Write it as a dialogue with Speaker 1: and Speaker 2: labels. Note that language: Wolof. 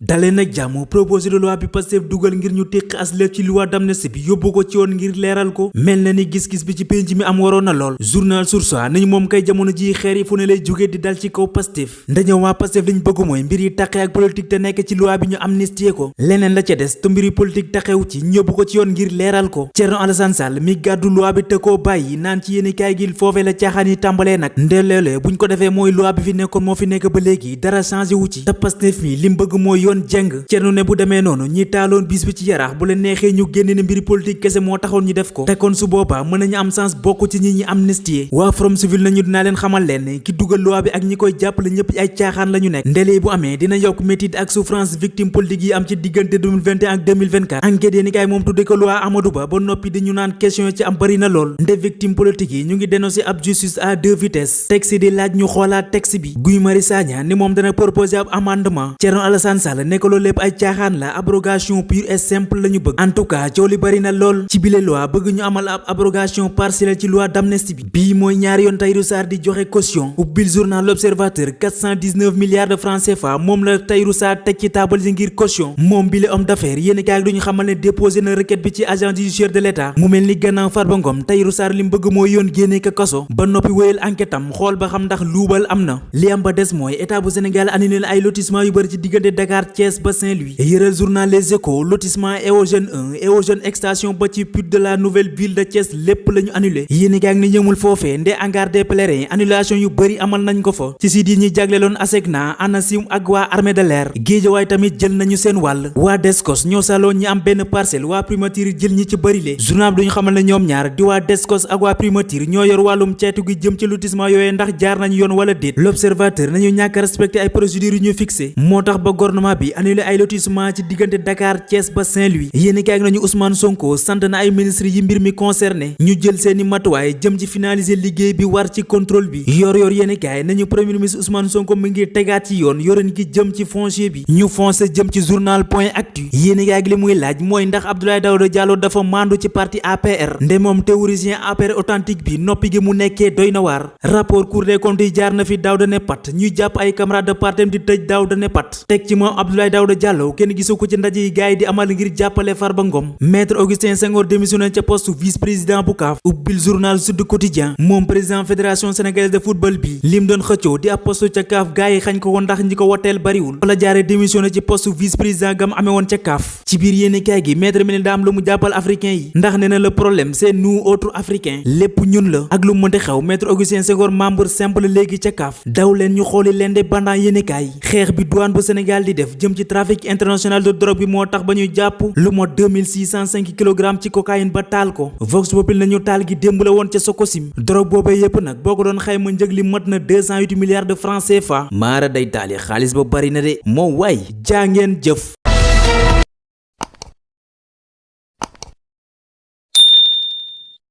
Speaker 1: dalee nag jàmm proposé de loi bi Pastef dugal ngir ñu téq aslef ci loi d'amnistie bi yóbbu ko ci yoon ngir leeral ko mel na ni gis-gis bi ci penc mi am waroon na lool journal Source A nañu moom kay jamono ji xeer yi fu ne lay jóge di dal ci kaw Pastef ndañëw waa Pastef liñ bëgg mooy mbir yi taqe ak politique te nekk ci loi bi ñu amnistie ko leneen la ca des te mbiri politique taqew ci ñu yóbbu ko ci yoon ngir leeral ko Thierno Alassane Sall mi gàddu loi bi te koo bàyyi naan ci yéeni kaay gi foofee la caaxaan yi tàmbalee nag ndeeleele buñ ko defee mooy loi bi fi nekkoon moo fi nekk ba léegi dara changé wu ci te Pastef mi lim bëgg mooy yoon jeng Thierno ne bu demee noonu ñi taaloon bis bi ci yaraax bu leen neexee ñu génne ne mbiri politique kese moo taxoon ñu def ko te kon su boobaa mën nañu am sens bokk ci ñi amnistie waa Forum Civil nañu dinaa leen xamal leen ki dugal loi bi ak ñi koy jàppale ñëpp ay caaxaan la ñu nekk ndelee bu amee dina yokk métit ak souffrance victime politique yi am ci diggante 2021 ak 2024 enquête yéeni kaay moom tudde ko loi Amadou Ba ba noppi di ñu naan question ci am bari na lool nde victime politique yi ñu ngi dénoncé ab justice à deux vitesses texte di laaj ñu xoolaat texte bi Guy Marius Sagna ni moom dana proposé ab amendement Thierno Alassane Sall ne ko loolu lépp ay caaxaan la abrogation pure et simple la ñu bëgg en tout cas coow li bari na lool ci bile loi bëgg ñu amal ab abrogation partielle ci loi d'amnistie bi bii mooy ñaari yoon Tahirou Sarr di joxe caution ubbil journal L'Observateur 419 milliards de francs CFA moom la Tahirou Sarr teg ci taabal ji ngir caution moom bile homme d'affaires yéen kaay duñu xamal ne déposé na requête bi ci agent judiciaire de l'État mu mel ni gannaaw Farba Ngom Tahirou Sarr li mu bëgg mooy yoon génnee ko kaso ba noppi wéyal enquête am xool ba xam ndax luubal am na li am ba des mooy état bu Sénégal annulé na ay lotissement yu bëri ci diggante Dakar Thiès ba Saint-Louis yëral journal Les Échos lotissement Eogène 1 Eogène extension ba ci pute de la nouvelle ville de Thiès lépp la ñu annulé yéeni kaay ni ñëmul foofee nde hangar des pèlerins annulation yu bëri amal nañ ko fa ci site yi ñuy jagleeloon ASECNA ANACIM ak waa armée de l'air Guédiawaye tamit jël nañu seen wàll waa Descos ñoo saloo ñi am benn parcelle waa Primature jël ñi ci bëri le journal bi duñu xamal ne ñoom ñaar di waa Descos ak waa Primature ñoo yor wàllum ceytu gi jëm ci lotissement yooyee ndax jaar nañu yoon wala déet L'Observateur nañu ñàkk respecté ay procédures yu ñu fixé moo tax ba gouvernement bi annulé ay lotissement ci diggante Dakar Thiès ba Saint-Louis yéeni kaay nañu Ousmane Sonko sant na ay ministres yi mbir mi concerné ñu jël seeni matuwaay jëm ci finaliser liggéey bi war ci contrôle bi yor yéeni kaay nañu premier ministre Ousmane Sonko mi ngi tegaat ci yoon yoren gi jëm ci foncier bi ñu foncé jëm ci journal Point Actu yéeni kaay li muy laaj mooy ndax Abdoulaye Daouda Diallo dafa mandu ci parti APR nde moom théoricien APR authentique bi noppi gi mu nekkee doy na waar rapport Cour des comptes yi jaar na fi Daouda ne pat ñuy jàpp ay camarades de partem di tëj Daouda ne pat teg ci moom Abdoulaye Daouda Diallo kenn gisu ko ci ndaje yi gaay di amal ngir jàppale Farba Ngom maître Augustin Senghor démissionné ca poste vice-président bu CAF ubbil journal Sud Quotidien moom président fédération sénégalaise de football bi lim doon xëccoo di ab poste ca CAF gaay yi xañ ko woon ndax ñi ko woteel bariwul la jaaree démissionné ci poste vice-président gam amee woon ca CAF ci biir yéeni kaay gi maître mi ne daa am lu mu jàppal africain yi ndax nee na le problème c'est nous autres africains lépp ñun la ak lu mënti xew maître Augustin Senghor membre simple léegi ca CAF daw leen ñu xooli l'Indépendant yéeni kaay xeex bi douane bu Sénégal di def jëm ci trafic international de drogue bi moo tax ba ñuy jàpp lu mot 2605 kilogrammes ci cocaïne ba taal ko Vox Populi nañu taal gi démb la woon ca Sococim drogue boobee yépp nag boo ko doon xayma njëg li mat na 208 milliards de francs CFA maara day taali xaalis ba bari na de moo waay jaa ngeen jëf